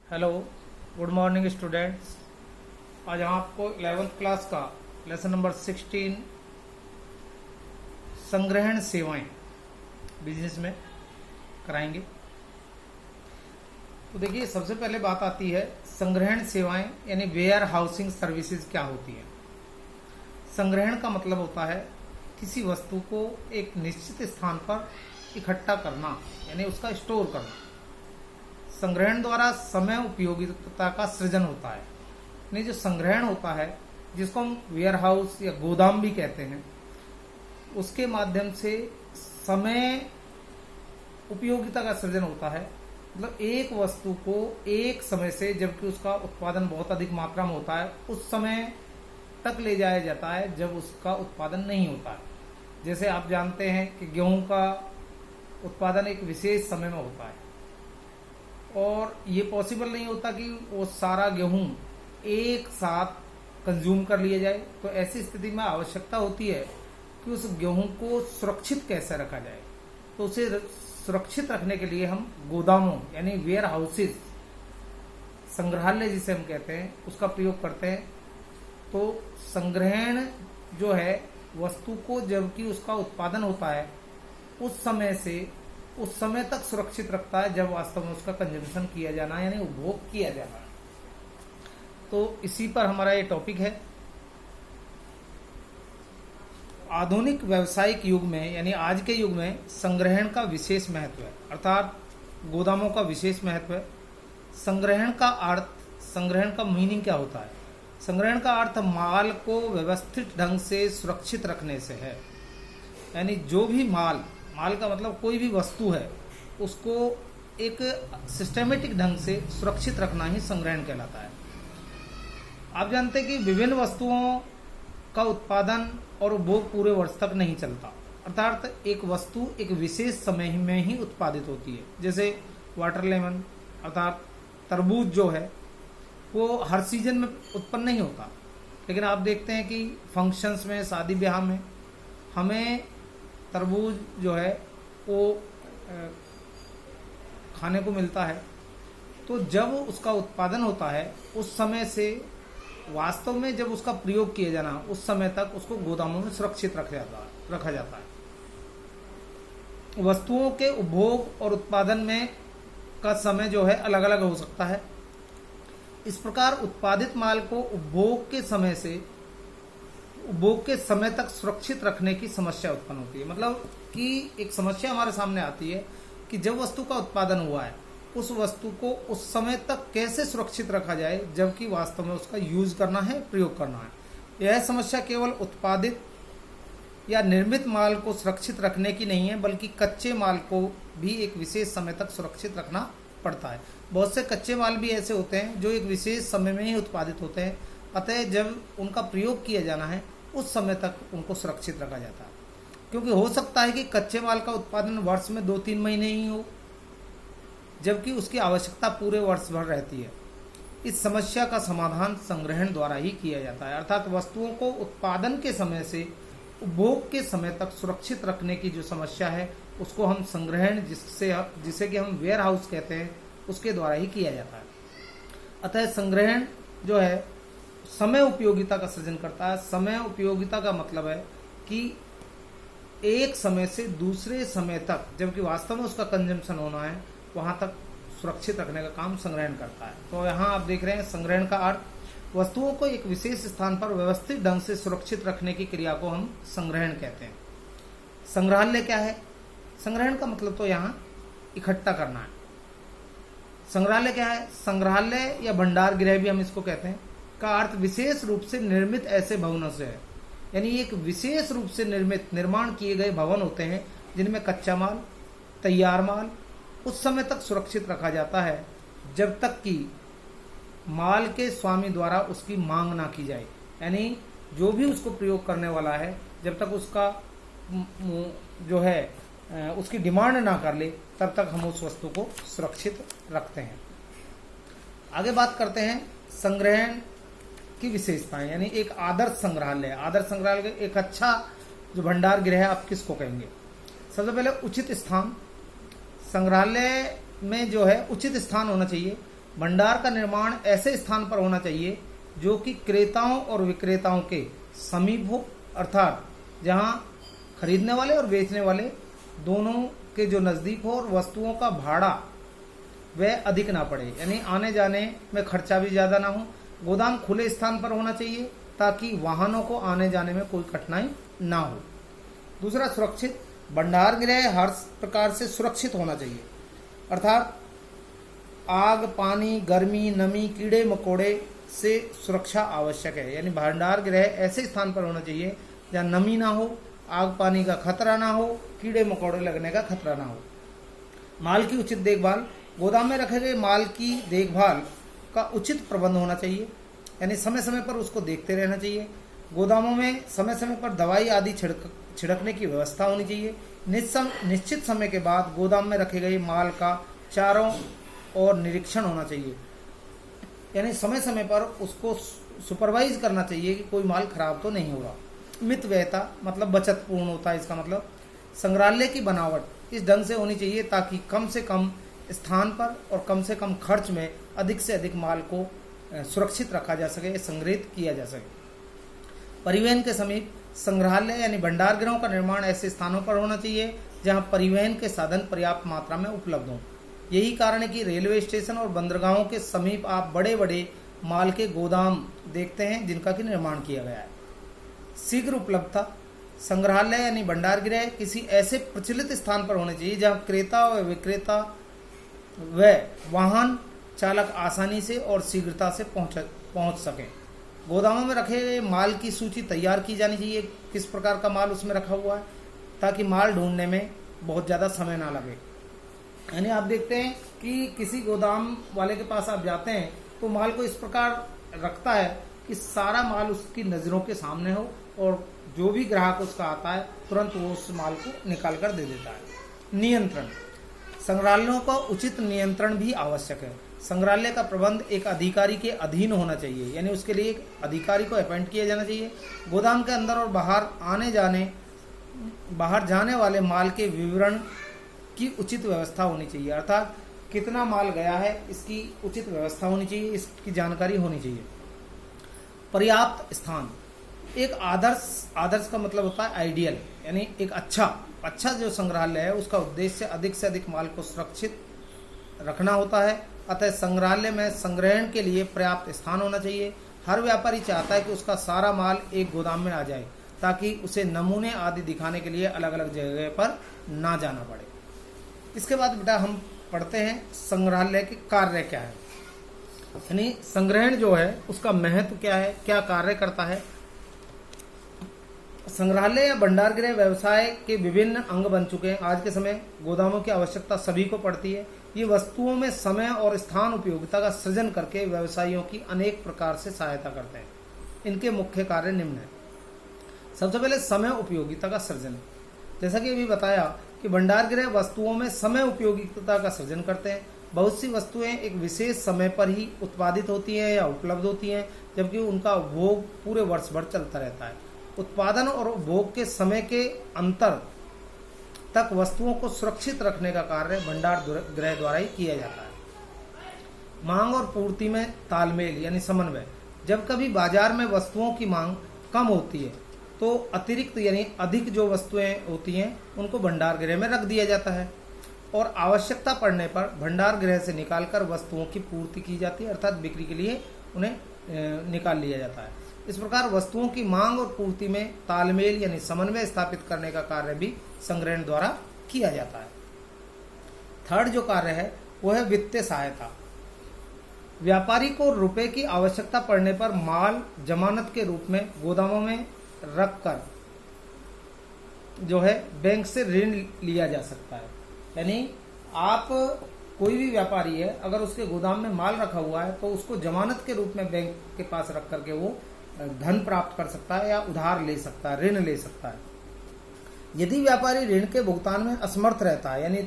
Hello, good morning students. आज हम आपको 11th क्लास का लेसन नंबर 16 संग्रहण सेवाएं बिजनेस में कराएंगे। तो देखिए, सबसे पहले बात आती है संग्रहण सेवाएं यानी वेयर हाउसिंग सर्विसेज क्या होती है। संग्रहण का मतलब होता है किसी वस्तु को एक निश्चित स्थान पर इकट्ठा करना यानी उसका स्टोर करना। संग्रहण द्वारा समय उपयोगिता का सृजन होता है। यानी जो संग्रहण होता है, जिसको हम वेयर हाउस या गोदाम भी कहते हैं, उसके माध्यम से समय उपयोगिता का सृजन होता है। मतलब एक वस्तु को एक समय से, जबकि उसका उत्पादन बहुत अधिक मात्रा में होता है, उस समय तक ले जाया जाता है जब उसका उत्पादन नहीं होता है। जैसे आप जानते हैं कि गेहूं का उत्पादन एक विशेष समय में होता है और ये पॉसिबल नहीं होता कि वो सारा गेहूं एक साथ कंज्यूम कर लिया जाए। तो ऐसी स्थिति में आवश्यकता होती है कि उस गेहूं को सुरक्षित कैसे रखा जाए। तो उसे सुरक्षित रखने के लिए हम गोदामों यानी वेयर हाउसेज, संग्रहालय जिसे हम कहते हैं, उसका प्रयोग करते हैं। तो संग्रहण जो है वस्तु को जबकि उसका उत्पादन होता है उस समय से उस समय तक सुरक्षित रखता है जब वास्तव में उसका कंजम्पशन किया जाना यानी उपभोग किया जाना है। तो इसी पर हमारा ये टॉपिक है। आधुनिक व्यावसायिक युग में यानी आज के युग में संग्रहण का विशेष महत्व है, अर्थात गोदामों का विशेष महत्व है। संग्रहण का अर्थ, संग्रहण का मीनिंग क्या होता है? संग्रहण का अर्थ माल को व्यवस्थित ढंग से सुरक्षित रखने से है। यानी जो भी माल का मतलब कोई भी वस्तु है, उसको एक सिस्टमेटिक ढंग से सुरक्षित रखना ही संग्रहण कहलाता है। आप जानते हैं कि विभिन्न वस्तुओं का उत्पादन और उपभोग पूरे वर्ष तक नहीं चलता, अर्थात एक वस्तु एक विशेष समय में ही उत्पादित होती है। जैसे वाटरमेलन अर्थात तरबूज जो है वो हर सीजन में उत्पन्न नहीं होता, लेकिन आप देखते हैं कि फंक्शंस में, शादी ब्याह में हमें तरबूज जो है वो खाने को मिलता है। तो जब उसका उत्पादन होता है उस समय से वास्तव में जब उसका प्रयोग किया जाना उस समय तक उसको गोदामों में सुरक्षित रखा जाता है। वस्तुओं के उपभोग और उत्पादन में का समय जो है अलग अलग हो सकता है। इस प्रकार उत्पादित माल को उपभोग के समय तक सुरक्षित रखने की समस्या उत्पन्न होती है। मतलब कि एक समस्या हमारे सामने आती है कि जब वस्तु का उत्पादन हुआ है उस वस्तु को उस समय तक कैसे सुरक्षित रखा जाए जबकि वास्तव में उसका यूज करना है, प्रयोग करना है। यह समस्या केवल उत्पादित या निर्मित माल को सुरक्षित रखने की नहीं है, बल्कि कच्चे माल को भी एक विशेष समय तक सुरक्षित रखना पड़ता है। बहुत से कच्चे माल भी ऐसे होते हैं जो एक विशेष समय में ही उत्पादित होते हैं, अतः जब उनका प्रयोग किया जाना है उस समय तक उनको सुरक्षित रखा जाता है। क्योंकि हो सकता है कि कच्चे माल का उत्पादन वर्ष में 2-3 महीने ही हो, जबकि उसकी आवश्यकता पूरे वर्ष भर रहती है। इस समस्या का समाधान संग्रहण द्वारा ही किया जाता है, अर्थात वस्तुओं को उत्पादन के समय से उपभोग के समय तक सुरक्षित रखने की जो समस्या है उसको हम संग्रहण, जिसे कि हम वेयर हाउस कहते हैं, उसके द्वारा ही किया जाता है। अतः संग्रहण जो है समय उपयोगिता का सृजन करता है। समय उपयोगिता का मतलब है कि एक समय से दूसरे समय तक, जबकि वास्तव में उसका कंजम्पशन होना है, वहां तक सुरक्षित रखने का काम संग्रहण करता है। तो यहाँ आप देख रहे हैं संग्रहण का अर्थ वस्तुओं को एक विशेष स्थान पर व्यवस्थित ढंग से सुरक्षित रखने की क्रिया को हम संग्रहण कहते हैं। संग्रहालय क्या है? संग्रहण का मतलब तो यहाँ इकट्ठा करना है। संग्रहालय क्या है? संग्रहालय या भंडार गृह भी हम इसको कहते हैं, का अर्थ विशेष रूप से निर्मित ऐसे भवनों से है। यानी एक विशेष रूप से निर्माण किए गए भवन होते हैं जिनमें कच्चा माल, तैयार माल उस समय तक सुरक्षित रखा जाता है जब तक कि माल के स्वामी द्वारा उसकी मांग ना की जाए। यानी जो भी उसको प्रयोग करने वाला है, जब तक उसका जो है उसकी डिमांड ना कर ले, तब तक हम उस वस्तु को सुरक्षित रखते हैं। आगे बात करते हैं संग्रहण की विशेषताएं, यानी एक आदर्श संग्रहालय। आदर्श संग्रहालय एक अच्छा जो भंडार गृह है, आप किसको कहेंगे? सबसे पहले उचित स्थान। संग्रहालय में जो है उचित स्थान होना चाहिए। भंडार का निर्माण ऐसे स्थान पर होना चाहिए जो कि क्रेताओं और विक्रेताओं के समीप हो, अर्थात जहां खरीदने वाले और बेचने वाले दोनों के जो नज़दीक हो और वस्तुओं का भाड़ा वह अधिक ना पड़े, यानी आने जाने में खर्चा भी ज़्यादा ना हो। गोदाम खुले स्थान पर होना चाहिए ताकि वाहनों को आने जाने में कोई कठिनाई ना हो। दूसरा, सुरक्षित भंडार गृह हर प्रकार से सुरक्षित होना चाहिए, अर्थात आग, पानी, गर्मी, नमी, कीड़े मकोड़े से सुरक्षा आवश्यक है। यानी भंडार गृह ऐसे स्थान पर होना चाहिए जहाँ नमी ना हो, आग पानी का खतरा ना हो, कीड़े मकोड़े लगने का खतरा ना हो। माल की उचित देखभाल, गोदाम में रखे गए माल की देखभाल का उचित प्रबंध होना चाहिए, यानी समय समय पर उसको देखते रहना चाहिए। गोदामों में समय समय पर दवाई आदि छिड़कने की व्यवस्था होनी चाहिए। निश्चित समय के बाद गोदाम में रखे गए माल का चारों ओर निरीक्षण होना चाहिए, यानी समय समय पर उसको सुपरवाइज करना चाहिए कि कोई माल खराब तो नहीं होगा। मितव्ययता मतलब बचत पूर्ण होता है, इसका मतलब संग्रहालय की बनावट इस ढंग से होनी चाहिए ताकि कम से कम स्थान पर और कम से कम खर्च में अधिक से अधिक माल को सुरक्षित रखा जा सके, संग्रहित किया जा सके। परिवहन के समीप संग्रहालय यानी भंडार गृहों का निर्माण ऐसे स्थानों पर होना चाहिए जहां परिवहन के साधन पर्याप्त मात्रा में उपलब्ध हों। यही कारण है कि रेलवे स्टेशन और बंदरगाहों के समीप आप बड़े बड़े माल के गोदाम देखते हैं जिनका कि निर्माण किया गया है। शीघ्र उपलब्धता, संग्रहालय यानी भंडार गृह किसी ऐसे प्रचलित स्थान पर होने चाहिए जहां क्रेता व विक्रेता व वाहन चालक आसानी से और शीघ्रता से पहुंच सकें। गोदामों में रखे गए माल की सूची तैयार की जानी चाहिए, किस प्रकार का माल उसमें रखा हुआ है, ताकि माल ढूंढने में बहुत ज़्यादा समय ना लगे। यानी आप देखते हैं कि किसी गोदाम वाले के पास आप जाते हैं तो माल को इस प्रकार रखता है कि सारा माल उसकी नज़रों के सामने हो और जो भी ग्राहक उसका आता है तुरंत वो उस माल को निकाल कर दे देता है। नियंत्रण, संग्रहालयों का उचित नियंत्रण भी आवश्यक है। संग्रहालय का प्रबंध एक अधिकारी के अधीन होना चाहिए, यानी उसके लिए एक अधिकारी को अपॉइंट किया जाना चाहिए। गोदाम के अंदर और बाहर जाने वाले माल के विवरण की उचित व्यवस्था होनी चाहिए, अर्थात कितना माल गया है इसकी उचित व्यवस्था होनी चाहिए, इसकी जानकारी होनी चाहिए। पर्याप्त स्थान, एक आदर्श का मतलब होता है आइडियल, यानी एक अच्छा जो संग्रहालय है उसका उद्देश्य अधिक से अधिक माल को सुरक्षित रखना होता है। अतः संग्रहालय में संग्रहण के लिए पर्याप्त स्थान होना चाहिए। हर व्यापारी चाहता है कि उसका सारा माल एक गोदाम में आ जाए ताकि उसे नमूने आदि दिखाने के लिए अलग अलग जगह पर ना जाना पड़े। इसके बाद बेटा हम पढ़ते हैं संग्रहालय के कार्य क्या है, यानी संग्रहण जो है उसका महत्व क्या है, क्या कार्य करता है। संग्रहालय या भंडार गृह व्यवसाय के विभिन्न अंग बन चुके हैं। आज के समय गोदामों की आवश्यकता सभी को पड़ती है। ये वस्तुओं में समय और स्थान उपयोगिता का सृजन करके व्यवसायियों की अनेक प्रकार से सहायता करते हैं। इनके मुख्य कार्य निम्न है। सबसे पहले समय उपयोगिता का सृजन, जैसा कि अभी बताया कि भंडार गृह वस्तुओं में समय उपयोगिता का सृजन करते हैं। बहुत सी वस्तुएं एक विशेष समय पर ही उत्पादित होती हैं या उपलब्ध होती हैं, जबकि उनका उपभोग पूरे वर्ष भर चलता रहता है। उत्पादन और उपभोग के समय के अंतर तक वस्तुओं को सुरक्षित रखने का कार्य भंडार गृह द्वारा ही किया जाता है। मांग और पूर्ति में तालमेल यानी समन्वय, जब कभी बाजार में वस्तुओं की मांग कम होती है तो अतिरिक्त यानी अधिक जो वस्तुएं होती हैं उनको भंडार गृह में रख दिया जाता है और आवश्यकता पड़ने पर भंडार गृह से निकालकर वस्तुओं की पूर्ति की जाती है, अर्थात बिक्री के लिए उन्हें निकाल लिया जाता है। इस प्रकार वस्तुओं की मांग और पूर्ति में तालमेल यानी समन्वय स्थापित करने का कार्य भी संग्रहण द्वारा किया जाता है। थर्ड जो कार्य है वो है वित्तीय सहायता। व्यापारी को रुपए की आवश्यकता पड़ने पर माल जमानत के रूप में गोदामों में रखकर जो है बैंक से ऋण लिया जा सकता है। यानी आप कोई भी व्यापारी है, अगर उसके गोदाम में माल रखा हुआ है तो उसको जमानत के रूप में बैंक के पास रख करके वो धन प्राप्त कर सकता है या उधार ले सकता है, ऋण ले सकता है। यदि व्यापारी ऋण के भुगतान में असमर्थ रहता है यानी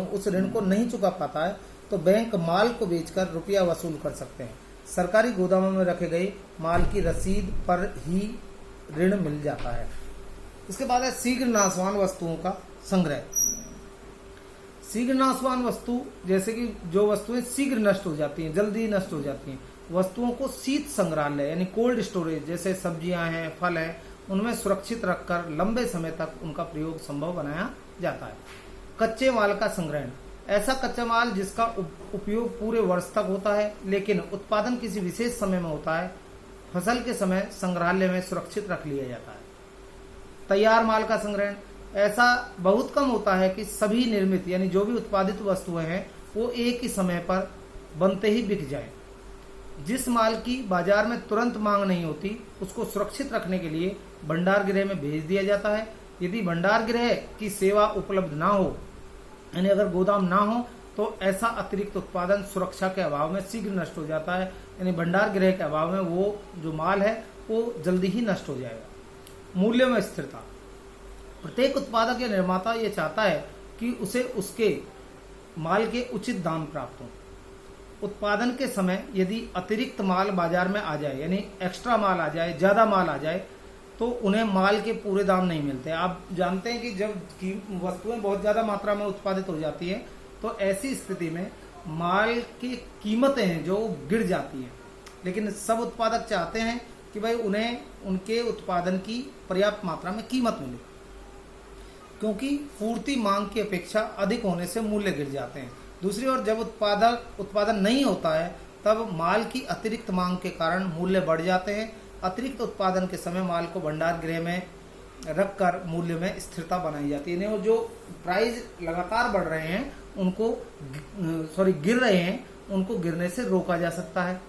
उस ऋण को नहीं चुका पाता है तो बैंक माल को बेचकर रुपया वसूल कर सकते हैं। सरकारी गोदामों में रखे गए माल की रसीद पर ही ऋण मिल जाता है। इसके बाद है शीघ्र नाशवान वस्तुओं का संग्रह। शीघ्र नाशवान वस्तु, जैसे कि जो वस्तुएं शीघ्र नष्ट हो जाती हैं, जल्दी नष्ट हो जाती हैं, वस्तुओं को शीत संग्रहालय यानी कोल्ड स्टोरेज, जैसे सब्जियां हैं, फल हैं, उनमें सुरक्षित रखकर लंबे समय तक उनका प्रयोग संभव बनाया जाता है। कच्चे माल का संग्रहण, ऐसा कच्चा माल जिसका उपयोग पूरे वर्ष तक होता है लेकिन उत्पादन किसी विशेष समय में होता है, फसल के समय संग्रहालय में सुरक्षित रख लिया जाता है। तैयार माल का संग्रहण, ऐसा बहुत कम होता है कि सभी निर्मित यानी जो भी उत्पादित वस्तुएं हैं वो एक ही समय पर बनते ही बिक जाए। जिस माल की बाजार में तुरंत मांग नहीं होती उसको सुरक्षित रखने के लिए भंडार गृह में भेज दिया जाता है। यदि भंडार गृह की सेवा उपलब्ध ना हो यानी अगर गोदाम ना हो तो ऐसा अतिरिक्त उत्पादन सुरक्षा के अभाव में शीघ्र नष्ट हो जाता है, यानी भंडार गृह के अभाव में वो जो माल है वो जल्दी ही नष्ट हो जाएगा। मूल्य में स्थिरता, प्रत्येक उत्पादक या निर्माता ये चाहता है कि उसे उसके माल के उचित दाम प्राप्त हो। उत्पादन के समय यदि अतिरिक्त माल बाजार में आ जाए यानी एक्स्ट्रा माल आ जाए, ज्यादा माल आ जाए, तो उन्हें माल के पूरे दाम नहीं मिलते। आप जानते हैं कि जब वस्तुएं बहुत ज्यादा मात्रा में उत्पादित हो जाती हैं तो ऐसी स्थिति में माल की कीमतें हैं जो गिर जाती हैं, लेकिन सब उत्पादक चाहते हैं कि भाई उन्हें उनके उत्पादन की पर्याप्त मात्रा में कीमत मिले, क्योंकि पूर्ति मांग की अपेक्षा अधिक होने से मूल्य गिर जाते हैं। दूसरी ओर जब उत्पादन नहीं होता है तब माल की अतिरिक्त मांग के कारण मूल्य बढ़ जाते हैं। अतिरिक्त उत्पादन के समय माल को भंडार गृह में रखकर मूल्य में स्थिरता बनाई जाती है। यानी जो प्राइस लगातार बढ़ रहे हैं उनको गिर रहे हैं उनको गिरने से रोका जा सकता है।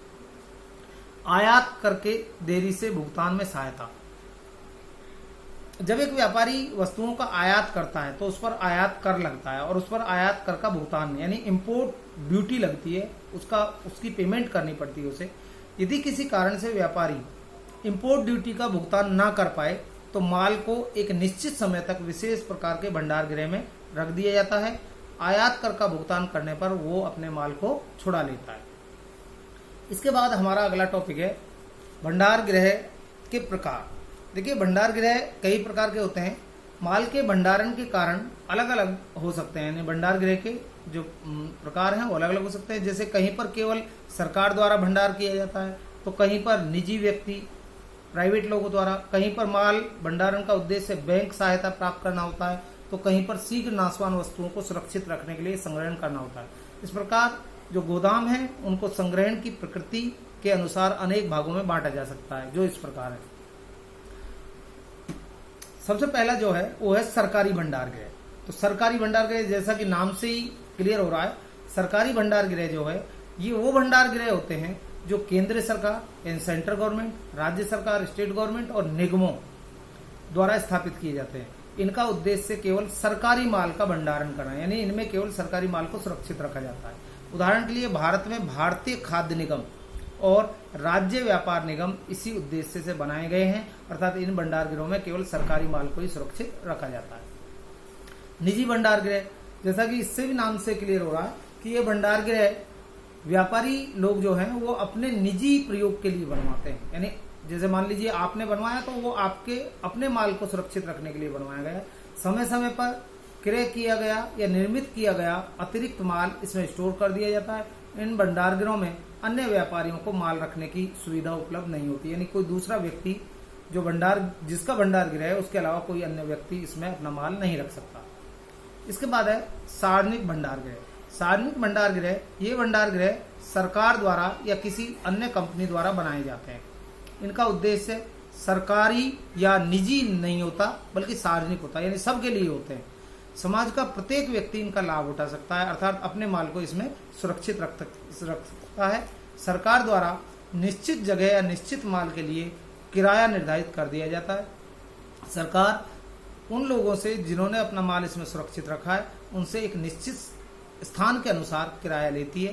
आयात करके देरी से भुगतान में सहायता, जब एक व्यापारी वस्तुओं का आयात करता है तो उस पर आयात कर लगता है और उस पर आयात कर का भुगतान यानी इंपोर्ट ड्यूटी लगती है, उसकी पेमेंट करनी पड़ती है उसे। यदि किसी कारण से व्यापारी इंपोर्ट ड्यूटी का भुगतान ना कर पाए तो माल को एक निश्चित समय तक विशेष प्रकार के भंडार गृह में रख दिया जाता है। आयात कर का भुगतान करने पर वो अपने माल को छुड़ा लेता है। इसके बाद हमारा अगला टॉपिक है भंडार गृह के प्रकार। देखिए, भंडार गृह कई प्रकार के होते हैं। माल के भंडारण के कारण अलग अलग हो सकते हैं, यानी भंडार गृह के जो प्रकार हैं वो अलग अलग हो सकते हैं। जैसे कहीं पर केवल सरकार द्वारा भंडार किया जाता है, तो कहीं पर निजी व्यक्ति प्राइवेट लोगों द्वारा, कहीं पर माल भंडारण का उद्देश्य बैंक सहायता प्राप्त करना होता है, तो कहीं पर शीघ्र नाशवान वस्तुओं को सुरक्षित रखने के लिए संग्रहण करना होता है। इस प्रकार जो गोदाम है उनको संग्रहण की प्रकृति के अनुसार अनेक भागों में बांटा जा सकता है, जो इस प्रकार है। सबसे पहला जो है वो है सरकारी भंडार गृह। तो सरकारी भंडार गृह जैसा कि नाम से ही क्लियर हो रहा है, सरकारी भंडार गृह जो है ये वो भंडार गृह होते हैं जो केंद्र सरकार यानी सेंट्रल गवर्नमेंट, राज्य सरकार, स्टेट गवर्नमेंट और निगमों द्वारा स्थापित किए जाते हैं। इनका उद्देश्य केवल सरकारी माल का भंडारण करना है, यानी इनमें केवल सरकारी माल को सुरक्षित रखा जाता है। उदाहरण के लिए भारत में भारतीय खाद्य निगम और राज्य व्यापार निगम इसी उद्देश्य से बनाए गए हैं, अर्थात इन भंडार गृहों में केवल सरकारी माल को ही सुरक्षित रखा जाता है। निजी भंडार गृह, जैसा कि इससे भी नाम से क्लियर हो रहा है कि ये भंडार गृह व्यापारी लोग जो हैं वो अपने निजी प्रयोग के लिए बनवाते हैं। यानी जैसे मान लीजिए आपने बनवाया तो वो आपके अपने माल को सुरक्षित रखने के लिए बनवाया गया। समय समय पर क्रय किया गया या निर्मित किया गया अतिरिक्त माल इसमें स्टोर कर दिया जाता है। इन भंडार गृहों में अन्य व्यापारियों को माल रखने की सुविधा उपलब्ध नहीं होती, यानी कोई दूसरा व्यक्ति जिसका भंडार गृह है उसके अलावा कोई अन्य व्यक्ति इसमें अपना माल नहीं रख सकता। इसके बाद है सार्वजनिक भंडार गृह। सार्वजनिक भंडार गृह, ये भंडार गृह सरकार द्वारा या किसी अन्य कंपनी द्वारा बनाए जाते हैं। इनका उद्देश्य सरकारी या निजी नहीं होता बल्कि सार्वजनिक होता है, यानी सबके लिए होते हैं। समाज का प्रत्येक व्यक्ति इनका लाभ उठा सकता है, अर्थात अपने माल को इसमें सुरक्षित रख सकता है। सरकार द्वारा निश्चित जगह या निश्चित माल के लिए किराया निर्धारित कर दिया जाता है। सरकार उन लोगों से जिन्होंने अपना माल इसमें सुरक्षित रखा है उनसे एक निश्चित स्थान के अनुसार किराया लेती है,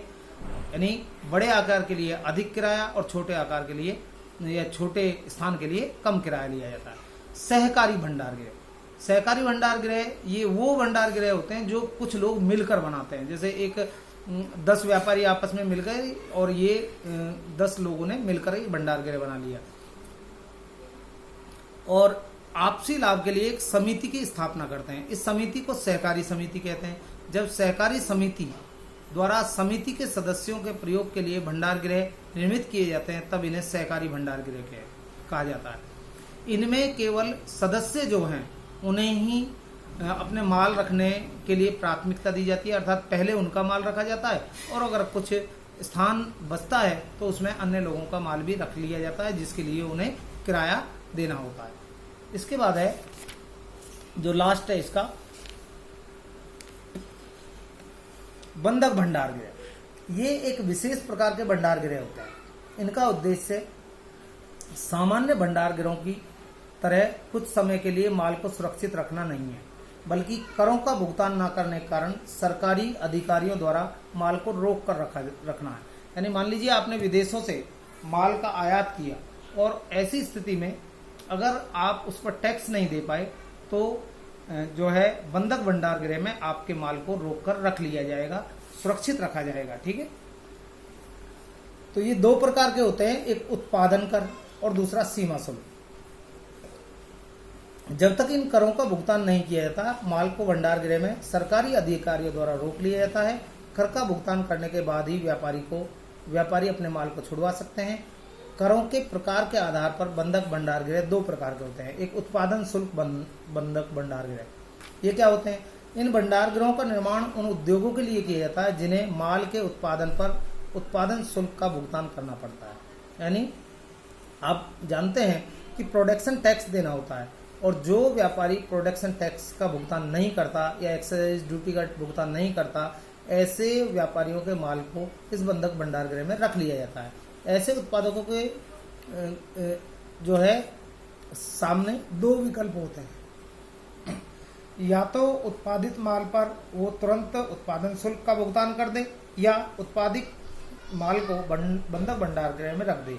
यानी बड़े आकार के लिए अधिक किराया और छोटे आकार के लिए या छोटे स्थान के लिए कम किराया लिया जाता है। सहकारी भंडार गृह, सहकारी भंडार गृह ये वो भंडार गृह होते हैं जो कुछ लोग मिलकर बनाते हैं। जैसे एक 10 व्यापारी आपस में मिल गए और ये 10 लोगों ने मिलकर एक भंडार गृह बना लिया और आपसी लाभ के लिए एक समिति की स्थापना करते हैं। इस समिति को सहकारी समिति कहते हैं। जब सहकारी समिति द्वारा समिति के सदस्यों के प्रयोग के लिए भंडार गृह निर्मित किए जाते हैं, तब इन्हें सहकारी भंडार गृह कहा जाता है। इनमें केवल सदस्य जो हैं उन्हें ही अपने माल रखने के लिए प्राथमिकता दी जाती है, अर्थात पहले उनका माल रखा जाता है और अगर कुछ स्थान बचता है तो उसमें अन्य लोगों का माल भी रख लिया जाता है, जिसके लिए उन्हें किराया देना होता है। इसके बाद है जो लास्ट है इसका, बंधक भंडार गृह। ये एक विशेष प्रकार के भंडार गृह होते हैं। इनका उद्देश्य सामान्य भंडार गृहों की तरह कुछ समय के लिए माल को सुरक्षित रखना नहीं है, बल्कि करों का भुगतान न करने के कारण सरकारी अधिकारियों द्वारा माल को रोक कर रखना है। यानी मान लीजिए आपने विदेशों से माल का आयात किया और ऐसी स्थिति में अगर आप उस पर टैक्स नहीं दे पाए तो जो है बंधक भंडार गृह में आपके माल को रोक कर रख लिया जाएगा, सुरक्षित रखा जाएगा। ठीक है, तो ये दो प्रकार के होते हैं, एक उत्पादन कर और दूसरा सीमा शुल्क। जब तक इन करों का भुगतान नहीं किया जाता, माल को भंडार गृह में सरकारी अधिकारियों द्वारा रोक लिया जाता है। कर का भुगतान करने के बाद ही व्यापारी अपने माल को छुड़वा सकते हैं। करों के प्रकार के आधार पर बंधक भंडार गृह दो प्रकार के होते हैं, एक उत्पादन शुल्क बंधक भंडार गृह। ये क्या होते हैं? इन भंडार गृहों का निर्माण उन उद्योगों के लिए किया जाता है जिन्हें माल के उत्पादन पर उत्पादन शुल्क का भुगतान करना पड़ता है। यानी आप जानते हैं कि प्रोडक्शन टैक्स देना होता है, और जो व्यापारी प्रोडक्शन टैक्स का भुगतान नहीं करता या एक्साइज ड्यूटी का भुगतान नहीं करता, ऐसे व्यापारियों के माल को इस बंधक भंडार गृह में रख लिया जाता है। ऐसे उत्पादकों के जो है सामने दो विकल्प होते हैं, या तो उत्पादित माल पर वो तुरंत उत्पादन शुल्क का भुगतान कर दे या उत्पादित माल को बंधक भंडार गृह में रख दे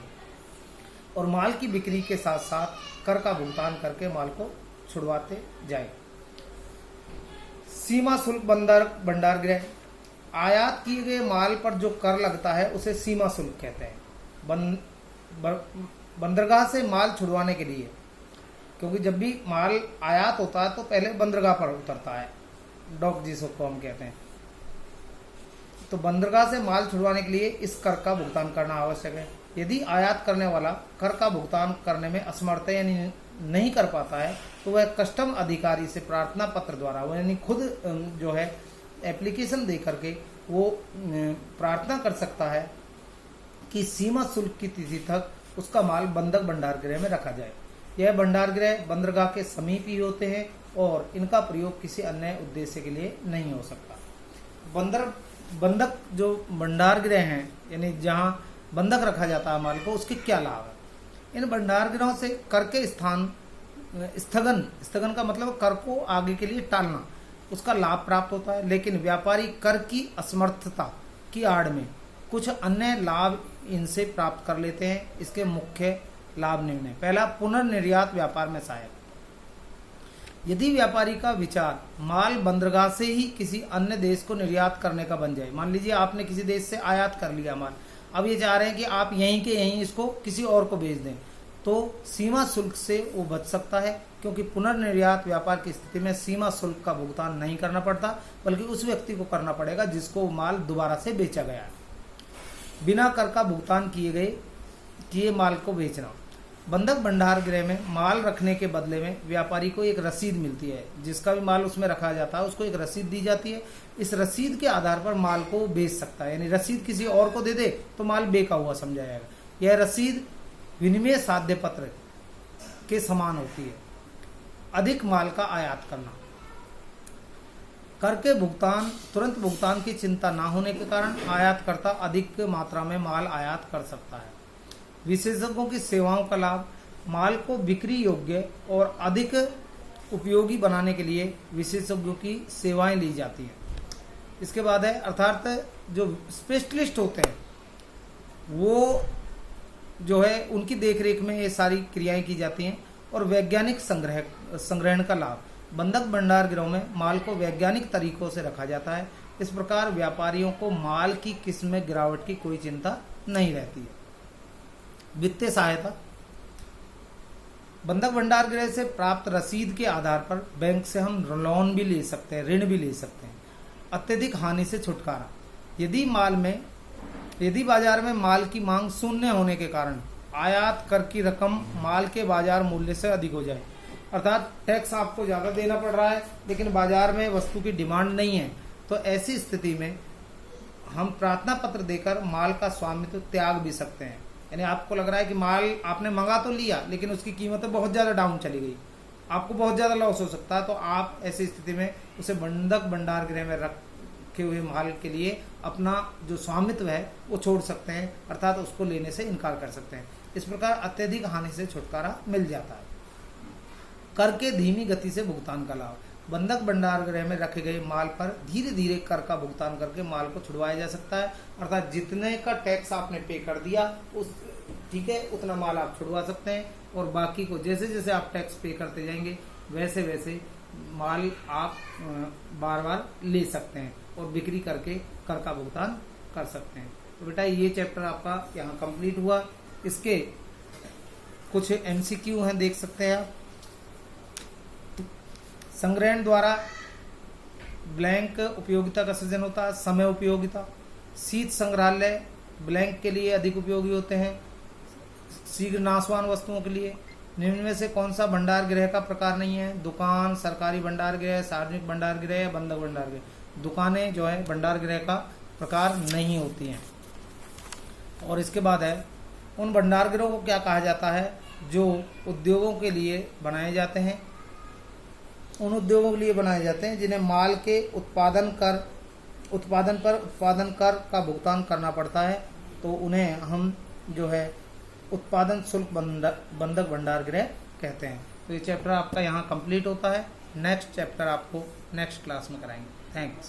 और माल की बिक्री के साथ साथ कर का भुगतान करके माल को छुड़वाते जाए। सीमा शुल्क बंधक भंडार गृह, आयात किए गए माल पर जो कर लगता है उसे सीमा शुल्क कहते हैं। बंदरगाह से माल छुड़वाने के लिए, क्योंकि जब भी माल आयात होता है तो पहले बंदरगाह पर उतरता है, डॉक जिसको हम कहते हैं, तो बंदरगाह से माल छुड़वाने के लिए इस कर का भुगतान करना आवश्यक है। यदि आयात करने वाला कर का भुगतान करने में असमर्थ यानी नहीं कर पाता है तो वह कस्टम अधिकारी से प्रार्थना पत्र द्वारा, वो यानी खुद जो है एप्लीकेशन दे करके वो प्रार्थना कर सकता है कि सीमा शुल्क की तिथि तक उसका माल बंधक भंडार गृह में रखा जाए। यह भंडार गृह बंदरगाह के समीप ही होते हैं और इनका प्रयोग किसी अन्य उद्देश्य के लिए नहीं हो सकता। बंधक जो भंडार गृह हैं, यानी जहां बंधक रखा जाता है माल को, उसके क्या लाभ है? इन भंडार गृहों से कर के स्थगन का मतलब कर को आगे के लिए टालना, उसका लाभ प्राप्त होता है। लेकिन व्यापारी कर की असमर्थता की आड़ में कुछ अन्य लाभ इनसे प्राप्त कर लेते हैं। इसके मुख्य लाभ निम्न है। पहला, पुनर्निर्यात व्यापार में सहायक। यदि व्यापारी का विचार माल बंदरगाह से ही किसी अन्य देश को निर्यात करने का बन जाए, मान लीजिए आपने किसी देश से आयात कर लिया माल, अब ये चाह रहे हैं कि आप यहीं के यहीं इसको किसी और को बेच दें, तो सीमा शुल्क से वो बच सकता है, क्योंकि पुनर्निर्यात व्यापार की स्थिति में सीमा शुल्क का भुगतान नहीं करना पड़ता, बल्कि उस व्यक्ति को करना पड़ेगा जिसको माल दोबारा से बेचा गया है। बिना कर का भुगतान किए माल को बेचना। बंधक भंडार गृह में माल रखने के बदले में व्यापारी को एक रसीद मिलती है, जिसका भी माल उसमें रखा जाता है उसको एक रसीद दी जाती है। इस रसीद के आधार पर माल को बेच सकता है, यानी रसीद किसी और को दे दे तो माल बेचा हुआ समझा जाएगा। यह रसीद विनिमय साध्य पत्र के समान होती है। अधिक माल का आयात करना। कर के तुरंत भुगतान की चिंता न होने के कारण आयातकर्ता अधिक मात्रा में माल आयात कर सकता है। विशेषज्ञों की सेवाओं का लाभ। माल को बिक्री योग्य और अधिक उपयोगी बनाने के लिए विशेषज्ञों की सेवाएं ली जाती हैं। इसके बाद है, अर्थात जो स्पेशलिस्ट होते हैं वो जो है उनकी देखरेख में ये सारी क्रियाएं की जाती हैं। और वैज्ञानिक संग्रहण का लाभ। बंधक भंडार गृहों में माल को वैज्ञानिक तरीकों से रखा जाता है। इस प्रकार व्यापारियों को माल की किस्म में गिरावट की कोई चिंता नहीं रहती है। वित्तीय सहायता। बंधक भंडार गृह से प्राप्त रसीद के आधार पर बैंक से हम लोन भी ले सकते हैं, ऋण भी ले सकते हैं। अत्यधिक हानि से छुटकारा। यदि बाजार में माल की मांग शून्य होने के कारण आयात कर की रकम माल के बाजार मूल्य से अधिक हो जाए, अर्थात टैक्स आपको ज्यादा देना पड़ रहा है लेकिन बाजार में वस्तु की डिमांड नहीं है, तो ऐसी स्थिति में हम प्रार्थना पत्र देकर माल का स्वामित्व त्याग भी सकते हैं। यानी आपको लग रहा है कि माल आपने मंगा तो लिया लेकिन उसकी कीमत बहुत ज्यादा डाउन चली गई, आपको बहुत ज्यादा लॉस हो सकता है, तो आप ऐसी स्थिति में उसे बंधक भंडार गृह में रखे हुए माल के लिए अपना जो स्वामित्व है वो छोड़ सकते हैं, अर्थात उसको लेने से इनकार कर सकते हैं। इस प्रकार अत्यधिक हानि से छुटकारा मिल जाता है। कर के धीमी गति से भुगतान का लाभ। बंधक भंडार गृह में रखे गए माल पर धीरे धीरे कर का भुगतान करके माल को छुड़वाया जा सकता है, अर्थात जितने का टैक्स आपने पे कर दिया उस ठीक है उतना माल आप छुड़वा सकते हैं, और बाकी को जैसे जैसे आप टैक्स पे करते जाएंगे वैसे वैसे माल आप बार बार ले सकते हैं और बिक्री करके कर का भुगतान कर सकते हैं। तो बेटा ये चैप्टर आपका यहाँ कंप्लीट हुआ। इसके कुछ MCQ हैं, देख सकते हैं आप। संग्रहण द्वारा ब्लैंक उपयोगिता का सृजन होता है। समय उपयोगिता। शीत संग्रहालय ब्लैंक के लिए अधिक उपयोगी होते हैं, शीघ्र नाशवान वस्तुओं के लिए। निम्न में से कौन सा भंडार गृह का प्रकार नहीं है? दुकान, सरकारी भंडार गृह, सार्वजनिक भंडार गृह या बंधक भंडार गृह। दुकानें जो है भंडार गृह का प्रकार नहीं होती हैं। और इसके बाद है उन भंडार गृहों को क्या कहा जाता है जो उद्योगों के लिए बनाए जाते हैं। उन उद्योगों के लिए बनाए जाते हैं जिन्हें माल के उत्पादन पर उत्पादन कर का भुगतान करना पड़ता है, तो उन्हें हम जो है उत्पादन शुल्क बंधक भंडार गृह कहते हैं। तो ये चैप्टर आपका यहाँ कंप्लीट होता है। नेक्स्ट चैप्टर आपको नेक्स्ट क्लास में कराएंगे। थैंक्स।